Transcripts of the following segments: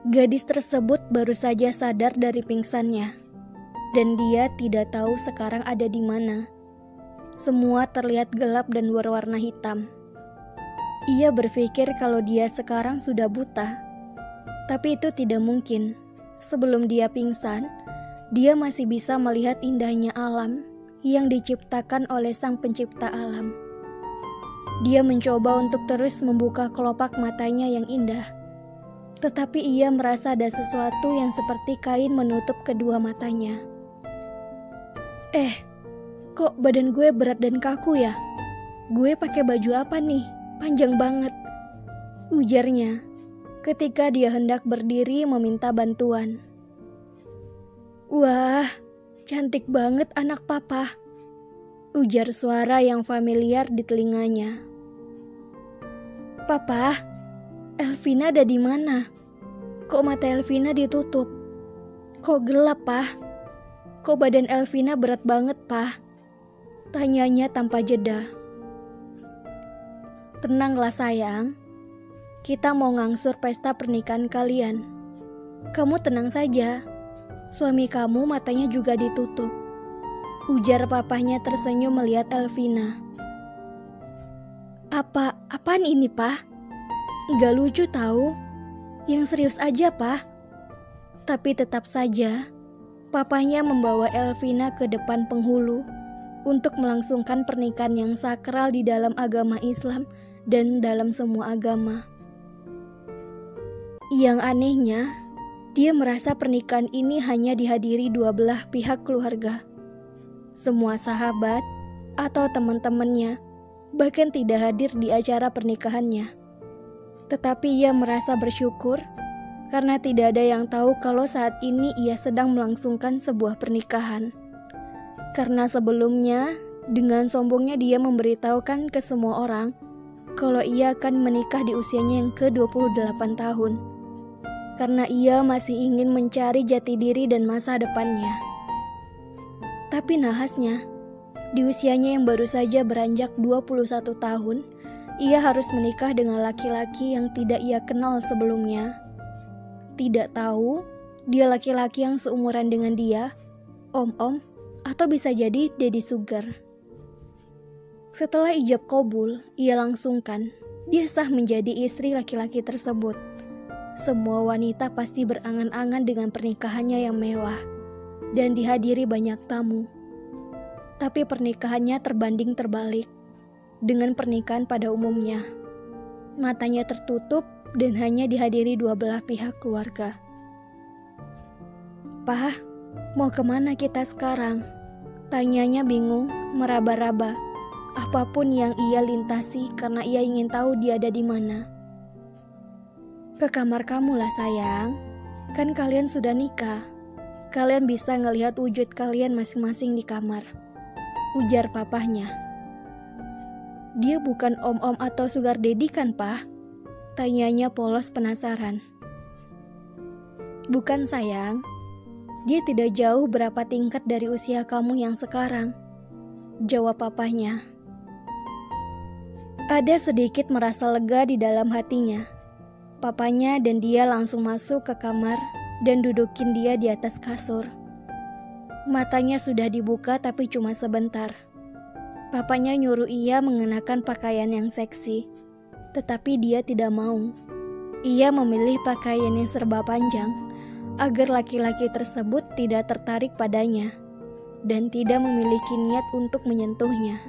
Gadis tersebut baru saja sadar dari pingsannya, dan dia tidak tahu sekarang ada di mana. Semua terlihat gelap dan berwarna hitam. Ia berpikir kalau dia sekarang sudah buta, tapi itu tidak mungkin. Sebelum dia pingsan, dia masih bisa melihat indahnya alam yang diciptakan oleh Sang Pencipta alam. Dia mencoba untuk terus membuka kelopak matanya yang indah, tetapi ia merasa ada sesuatu yang seperti kain menutup kedua matanya. Kok badan gue berat dan kaku ya? Gue pakai baju apa nih? Panjang banget, ujarnya ketika dia hendak berdiri meminta bantuan. Wah, cantik banget anak papa, ujar suara yang familiar di telinganya. Papa, Elvina ada di mana? Kok mata Elvina ditutup? Kok gelap, Pak? Kok badan Elvina berat banget, Pak? Tanyanya tanpa jeda. Tenanglah sayang, kita mau ngangsur pesta pernikahan kalian. Kamu tenang saja, suami kamu matanya juga ditutup, ujar papahnya tersenyum melihat Elvina. Apaan ini, Pak? Gak lucu tahu. Yang serius aja, Pak. Tapi tetap saja, papanya membawa Elvina ke depan penghulu untuk melangsungkan pernikahan yang sakral di dalam agama Islam dan dalam semua agama. Yang anehnya, dia merasa pernikahan ini hanya dihadiri dua belah pihak keluarga. Semua sahabat atau teman-temannya bahkan tidak hadir di acara pernikahannya. Tetapi ia merasa bersyukur karena tidak ada yang tahu kalau saat ini ia sedang melangsungkan sebuah pernikahan. Karena sebelumnya, dengan sombongnya dia memberitahukan ke semua orang kalau ia akan menikah di usianya yang ke-28 tahun. Karena ia masih ingin mencari jati diri dan masa depannya. Tapi nahasnya, di usianya yang baru saja beranjak 21 tahun, ia harus menikah dengan laki-laki yang tidak ia kenal sebelumnya. Tidak tahu, dia laki-laki yang seumuran dengan dia, om-om, atau bisa jadi daddy sugar. Setelah ijab kabul, ia langsungkan, dia sah menjadi istri laki-laki tersebut. Semua wanita pasti berangan-angan dengan pernikahannya yang mewah dan dihadiri banyak tamu. Tapi pernikahannya terbanding terbalik dengan pernikahan pada umumnya. Matanya tertutup dan hanya dihadiri dua belah pihak keluarga. "Pak, mau kemana kita sekarang?" Tanyanya bingung, meraba-raba. Apapun yang ia lintasi karena ia ingin tahu dia ada di mana. "Ke kamar kamu lah sayang, kan kalian sudah nikah. Kalian bisa ngelihat wujud kalian masing-masing di kamar," ujar papahnya. "Dia bukan om-om atau sugar daddy kan, Pak?" Tanyanya polos penasaran. "Bukan sayang, dia tidak jauh berapa tingkat dari usia kamu yang sekarang," jawab papahnya. Ada sedikit merasa lega di dalam hatinya. Papanya dan dia langsung masuk ke kamar dan dudukin dia di atas kasur. Matanya sudah dibuka tapi cuma sebentar. Papanya nyuruh ia mengenakan pakaian yang seksi, tetapi dia tidak mau. Ia memilih pakaian yang serba panjang agar laki-laki tersebut tidak tertarik padanya dan tidak memiliki niat untuk menyentuhnya.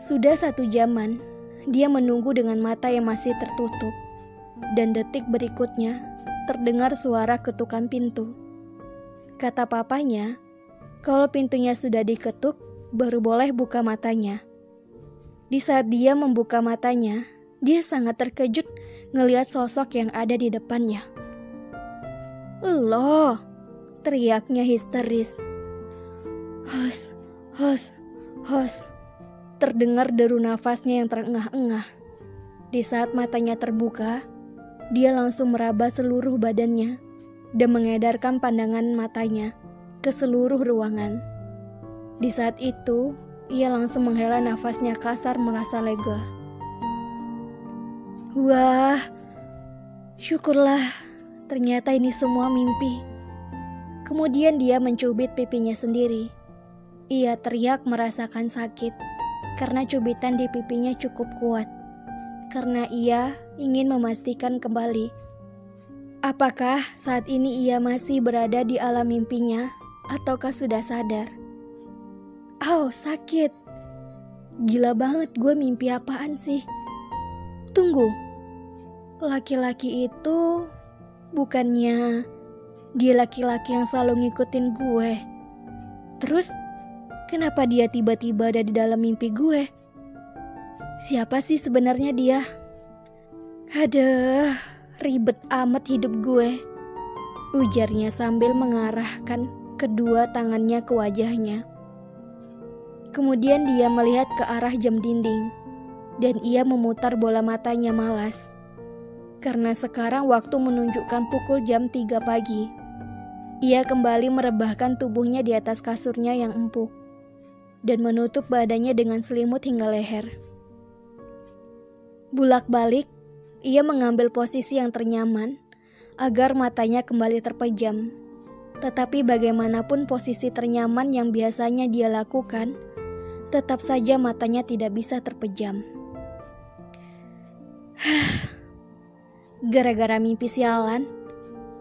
Sudah 1 jaman, dia menunggu dengan mata yang masih tertutup, dan detik berikutnya terdengar suara ketukan pintu. Kata papanya, kalau pintunya sudah diketuk, baru boleh buka matanya. Di saat dia membuka matanya, dia sangat terkejut ngelihat sosok yang ada di depannya. "Loh!" teriaknya histeris. "Hos, hos, hos." Terdengar deru nafasnya yang terengah-engah. Di saat matanya terbuka, dia langsung meraba seluruh badannya dan mengedarkan pandangan matanya ke seluruh ruangan. Di saat itu, ia langsung menghela nafasnya kasar merasa lega. Wah, Syukurlah, ternyata ini semua mimpi. Kemudian dia mencubit pipinya sendiri. Ia teriak merasakan sakit karena cubitan di pipinya cukup kuat. Karena ia ingin memastikan kembali apakah saat ini ia masih berada di alam mimpinya ataukah sudah sadar. Sakit. Gila banget, gue mimpi apaan sih? Tunggu. Laki-laki itu bukannya dia laki-laki yang selalu ngikutin gue. Terus kenapa dia tiba-tiba ada di dalam mimpi gue? Siapa sih sebenarnya dia? Aduh, ribet amat hidup gue, ujarnya sambil mengarahkan kedua tangannya ke wajahnya. Kemudian dia melihat ke arah jam dinding, dan ia memutar bola matanya malas. Karena sekarang waktu menunjukkan pukul jam 3 pagi. Ia kembali merebahkan tubuhnya di atas kasurnya yang empuk, dan menutup badannya dengan selimut hingga leher. Bulak-balik, ia mengambil posisi yang ternyaman agar matanya kembali terpejam. Tetapi bagaimanapun posisi ternyaman yang biasanya dia lakukan, tetap saja matanya tidak bisa terpejam. Gara-gara mimpi sialan,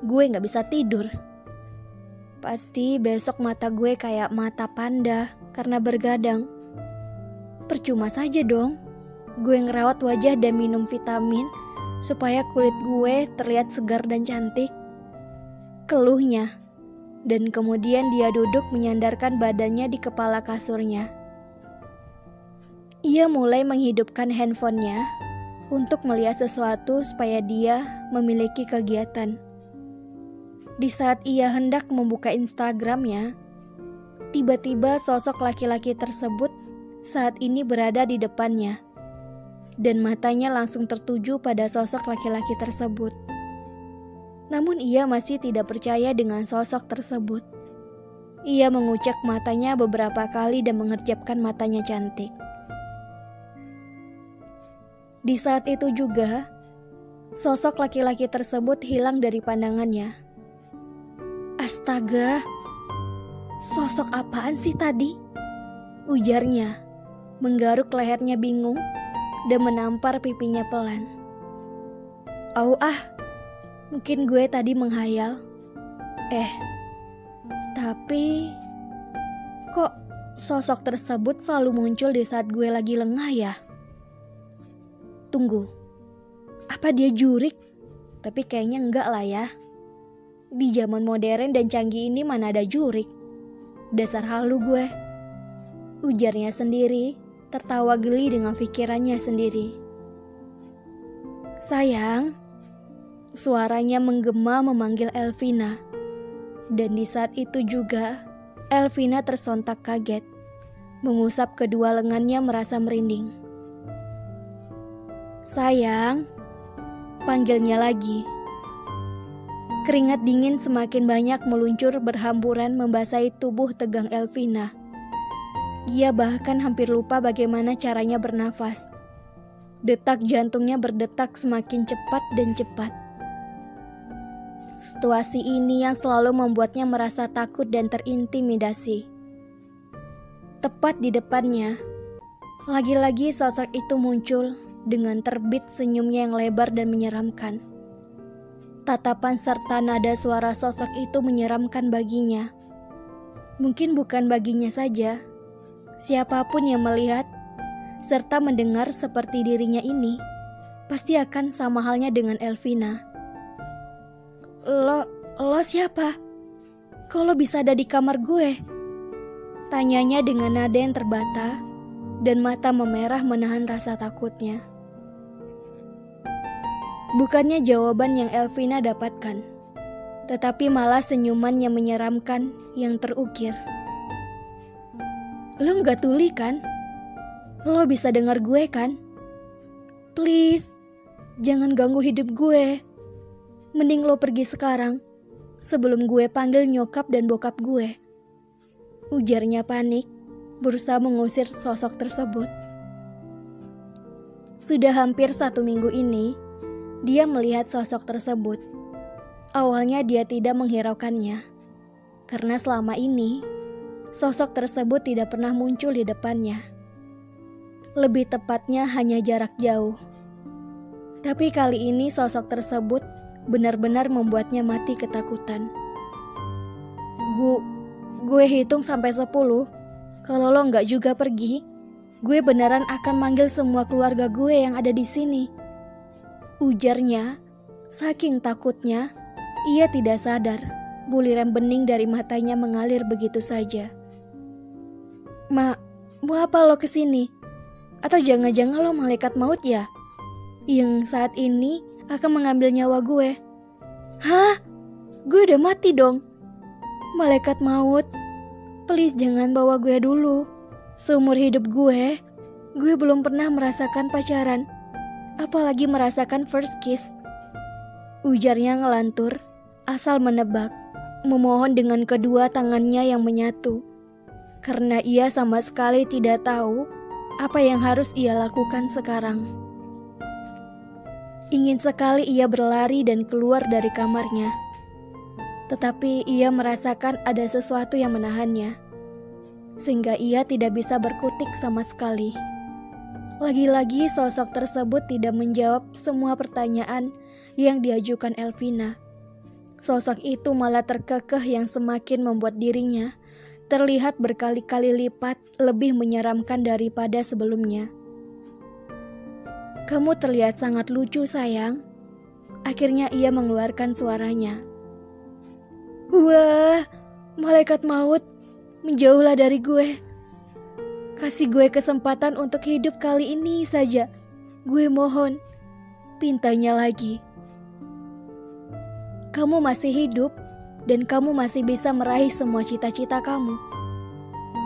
gue gak bisa tidur. Pasti besok mata gue kayak mata panda karena bergadang. Percuma saja dong gue ngerawat wajah dan minum vitamin supaya kulit gue terlihat segar dan cantik. Keluhnya. Dan kemudian dia duduk menyandarkan badannya di kepala kasurnya. Ia mulai menghidupkan handphonenya untuk melihat sesuatu supaya dia memiliki kegiatan. Di saat ia hendak membuka Instagramnya, tiba-tiba sosok laki-laki tersebut saat ini berada di depannya. Dan matanya langsung tertuju pada sosok laki-laki tersebut. Namun ia masih tidak percaya dengan sosok tersebut. Ia mengucek matanya beberapa kali dan mengerjapkan matanya cantik. Di saat itu juga, sosok laki-laki tersebut hilang dari pandangannya. Astaga, sosok apaan sih tadi? Ujarnya, menggaruk lehernya bingung dan menampar pipinya pelan. Mungkin gue tadi menghayal. Tapi kok sosok tersebut selalu muncul di saat gue lagi lengah ya? Tunggu, apa dia jurik? Tapi kayaknya enggak lah ya. Di zaman modern dan canggih ini mana ada jurik? Dasar halu gue, ujarnya sendiri, tertawa geli dengan pikirannya sendiri. Sayang, suaranya menggema memanggil Elvina. Dan di saat itu juga, Elvina tersontak kaget, mengusap kedua lengannya merasa merinding. Sayang, panggilnya lagi. Keringat dingin semakin banyak meluncur berhamburan membasahi tubuh tegang Elvina. Ia bahkan hampir lupa bagaimana caranya bernafas. Detak jantungnya berdetak semakin cepat dan cepat. Situasi ini yang selalu membuatnya merasa takut dan terintimidasi. Tepat di depannya, lagi-lagi sosok itu muncul dengan terbit senyumnya yang lebar dan menyeramkan. Tatapan serta nada suara sosok itu menyeramkan baginya. Mungkin bukan baginya saja, siapapun yang melihat serta mendengar seperti dirinya ini, pasti akan sama halnya dengan Elvina. Lo siapa? Kok lo bisa ada di kamar gue? Tanyanya dengan nada yang terbata dan mata memerah menahan rasa takutnya. Bukannya jawaban yang Elvina dapatkan, tetapi malah senyuman yang menyeramkan yang terukir. Lo gak tuli kan? Lo bisa dengar gue kan? Please, jangan ganggu hidup gue. Mending lo pergi sekarang, sebelum gue panggil nyokap dan bokap gue. Ujarnya panik, berusaha mengusir sosok tersebut. Sudah hampir 1 minggu ini, Dia melihat sosok tersebut. Awalnya dia tidak menghiraukannya, karena selama ini sosok tersebut tidak pernah muncul di depannya. Lebih tepatnya hanya jarak jauh. Tapi kali ini sosok tersebut benar-benar membuatnya mati ketakutan. Gue hitung sampai 10. Kalau lo nggak juga pergi, gue beneran akan manggil semua keluarga gue yang ada di sini. Ujarnya, saking takutnya, ia tidak sadar buliran bening dari matanya mengalir begitu saja. Mau apa lo kesini? Atau jangan-jangan lo malaikat maut ya? Yang saat ini akan mengambil nyawa gue. Hah? Gue udah mati dong. Malaikat maut, please jangan bawa gue dulu. Seumur hidup gue belum pernah merasakan pacaran, apalagi merasakan first kiss. Ujarnya ngelantur, asal menebak, memohon dengan kedua tangannya yang menyatu. Karena ia sama sekali tidak tahu apa yang harus ia lakukan sekarang. Ingin sekali ia berlari dan keluar dari kamarnya. Tetapi ia merasakan ada sesuatu yang menahannya, sehingga ia tidak bisa berkutik sama sekali. Lagi-lagi sosok tersebut tidak menjawab semua pertanyaan yang diajukan Elvina. Sosok itu malah terkekeh yang semakin membuat dirinya terlihat berkali-kali lipat lebih menyeramkan daripada sebelumnya. Kamu terlihat sangat lucu, sayang. Akhirnya ia mengeluarkan suaranya. Wah, malaikat maut, menjauhlah dari gue. Kasih gue kesempatan untuk hidup kali ini saja. Gue mohon, pintanya lagi. Kamu masih hidup dan kamu masih bisa meraih semua cita-cita kamu.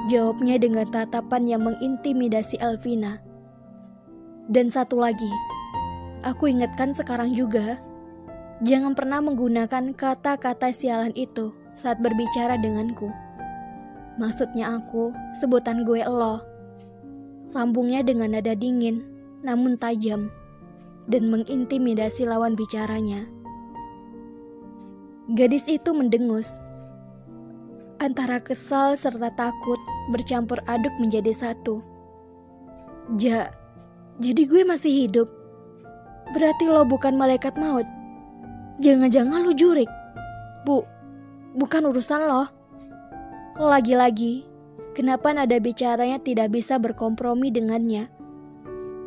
Jawabnya dengan tatapan yang mengintimidasi Elvina. Dan satu lagi, aku ingatkan sekarang juga, jangan pernah menggunakan kata-kata sialan itu saat berbicara denganku. Maksudnya aku, sebutan gue elo. Sambungnya dengan nada dingin, namun tajam, dan mengintimidasi lawan bicaranya. Gadis itu mendengus. Antara kesal serta takut bercampur aduk menjadi satu. Jadi gue masih hidup? Berarti lo bukan malaikat maut? Jangan-jangan lo jurik? Bukan urusan lo. Lagi-lagi, kenapa nada bicaranya tidak bisa berkompromi dengannya?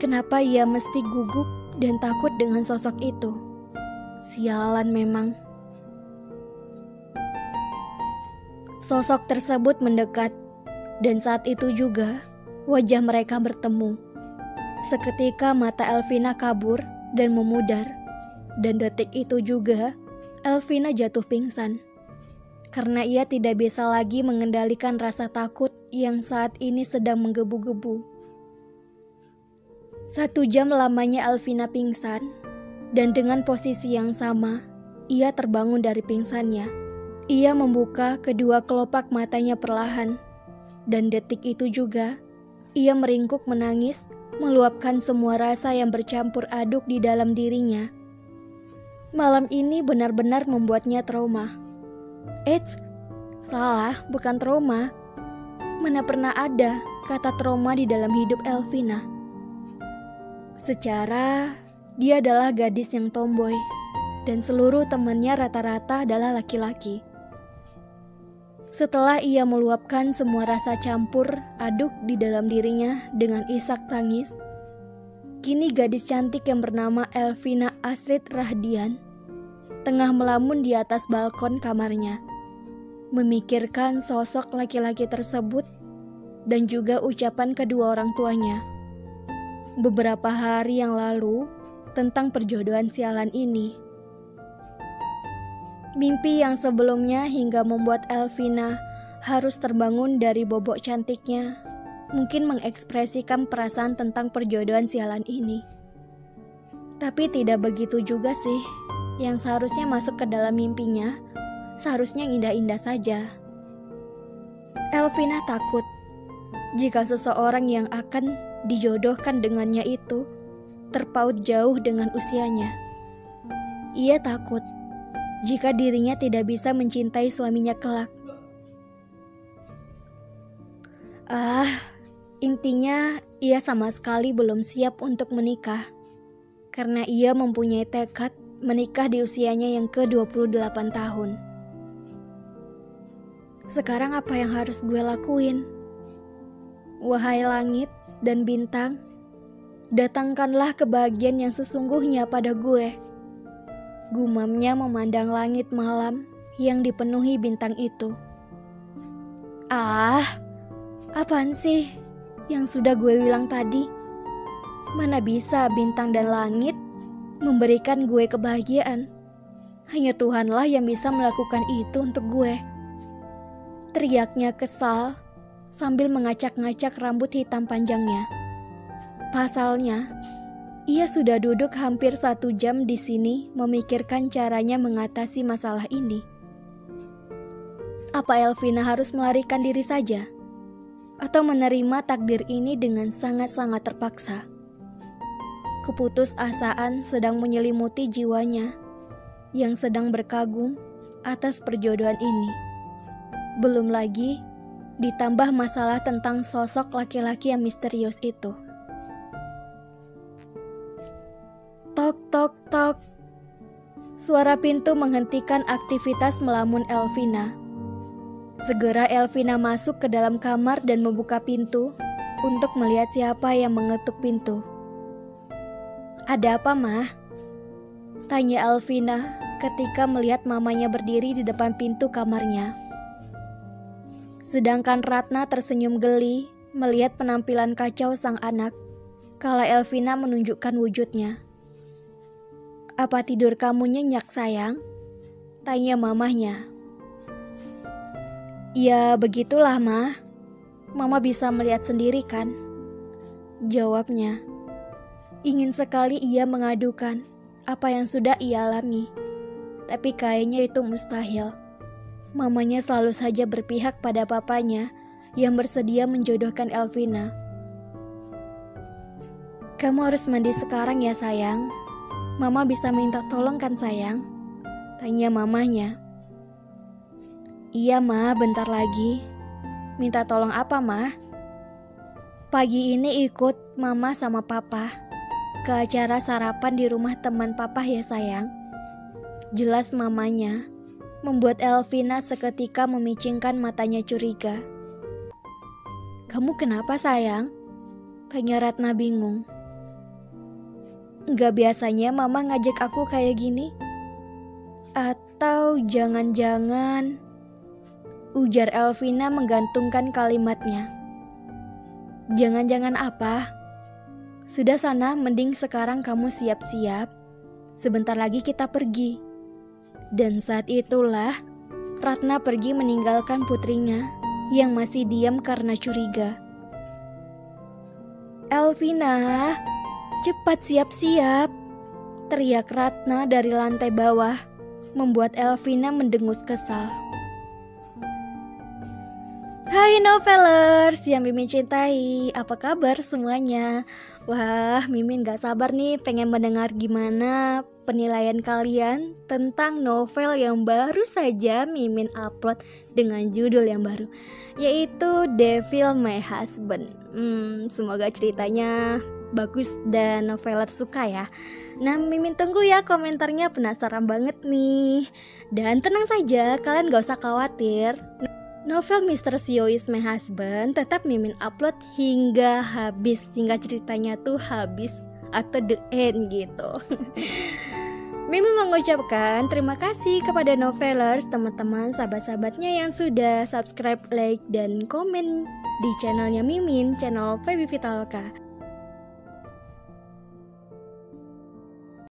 Kenapa ia mesti gugup dan takut dengan sosok itu? Sialan memang. Sosok tersebut mendekat, dan saat itu juga wajah mereka bertemu. Seketika mata Elvina kabur dan memudar, dan detik itu juga Elvina jatuh pingsan. Karena ia tidak bisa lagi mengendalikan rasa takut yang saat ini sedang menggebu-gebu. 1 jam lamanya Elvina pingsan, dan dengan posisi yang sama, ia terbangun dari pingsannya. Ia membuka kedua kelopak matanya perlahan, dan detik itu juga, ia meringkuk menangis, meluapkan semua rasa yang bercampur aduk di dalam dirinya. Malam ini benar-benar membuatnya trauma. Eits, salah, bukan trauma. Mana pernah ada kata trauma di dalam hidup Elvina. Secara, dia adalah gadis yang tomboy, dan seluruh temannya rata-rata adalah laki-laki. Setelah ia meluapkan semua rasa campur aduk di dalam dirinya dengan isak tangis, kini gadis cantik yang bernama Elvina Astrid Rahdian tengah melamun di atas balkon kamarnya, memikirkan sosok laki-laki tersebut dan juga ucapan kedua orang tuanya beberapa hari yang lalu tentang perjodohan sialan ini. Mimpi yang sebelumnya hingga membuat Elvina harus terbangun dari bobok cantiknya mungkin mengekspresikan perasaan tentang perjodohan sialan ini. Tapi tidak begitu juga sih. Yang seharusnya masuk ke dalam mimpinya seharusnya indah-indah saja. Elvina takut jika seseorang yang akan dijodohkan dengannya itu terpaut jauh dengan usianya. Ia takut jika dirinya tidak bisa mencintai suaminya kelak. Intinya ia sama sekali belum siap untuk menikah, karena ia mempunyai tekad menikah di usianya yang ke-28 tahun. Sekarang apa yang harus gue lakuin? Wahai langit dan bintang, datangkanlah kebahagiaan yang sesungguhnya pada gue. Gumamnya memandang langit malam yang dipenuhi bintang itu. Apaan sih yang sudah gue bilang tadi? Mana bisa bintang dan langit memberikan gue kebahagiaan? Hanya Tuhanlah yang bisa melakukan itu untuk gue. Teriaknya kesal sambil mengacak-ngacak rambut hitam panjangnya. Pasalnya, ia sudah duduk hampir 1 jam di sini memikirkan caranya mengatasi masalah ini. Apa Elvina harus melarikan diri saja? Atau menerima takdir ini dengan sangat-sangat terpaksa? Keputusasaan sedang menyelimuti jiwanya yang sedang berkagum atas perjodohan ini. Belum lagi ditambah masalah tentang sosok laki-laki yang misterius itu. Tok, tok, tok. Suara pintu menghentikan aktivitas melamun Elvina. Segera Elvina masuk ke dalam kamar dan membuka pintu untuk melihat siapa yang mengetuk pintu. "Ada apa, Mah?" tanya Elvina ketika melihat mamanya berdiri di depan pintu kamarnya. Sedangkan Ratna tersenyum geli melihat penampilan kacau sang anak kala Elvina menunjukkan wujudnya. "Apa tidur kamu nyenyak, sayang?" tanya mamahnya. "Ya begitulah, Ma. Mama bisa melihat sendiri kan?" jawabnya. Ingin sekali ia mengadukan apa yang sudah ia alami, tapi kayaknya itu mustahil. Mamanya selalu saja berpihak pada papanya yang bersedia menjodohkan Elvina. "Kamu harus mandi sekarang ya, sayang. Mama bisa minta tolong kan, sayang?" tanya mamanya. "Iya, Ma, bentar lagi." "Minta tolong apa, Ma?" "Pagi ini ikut Mama sama Papa ke acara sarapan di rumah teman Papa ya, sayang." Jelas mamanya membuat Elvina seketika memicingkan matanya curiga. "Kamu kenapa, sayang?" tanya Ratna bingung. "Gak biasanya Mama ngajak aku kayak gini. Atau jangan-jangan..." ujar Elvina menggantungkan kalimatnya. "Jangan-jangan apa? Sudah sana, mending sekarang kamu siap-siap. Sebentar lagi kita pergi." Dan saat itulah Ratna pergi meninggalkan putrinya yang masih diam karena curiga. "Elvina, cepat siap-siap!" teriak Ratna dari lantai bawah, membuat Elvina mendengus kesal. Hai novelers yang Mimin cintai, apa kabar semuanya? Wah, Mimin gak sabar nih pengen mendengar gimana penilaian kalian tentang novel yang baru saja Mimin upload dengan judul yang baru, yaitu Devil My Husband. Semoga ceritanya bagus dan noveler suka ya. Nah, Mimin tunggu ya komentarnya, penasaran banget nih. Dan tenang saja, kalian gak usah khawatir. Novel Mr. CEO is My Husband tetap Mimin upload hingga habis, hingga ceritanya tuh habis atau the end gitu. Mimin mengucapkan terima kasih kepada novelers, teman-teman, sahabat-sahabatnya yang sudah subscribe, like, dan komen di channelnya Mimin, channel Feby Vitaloka.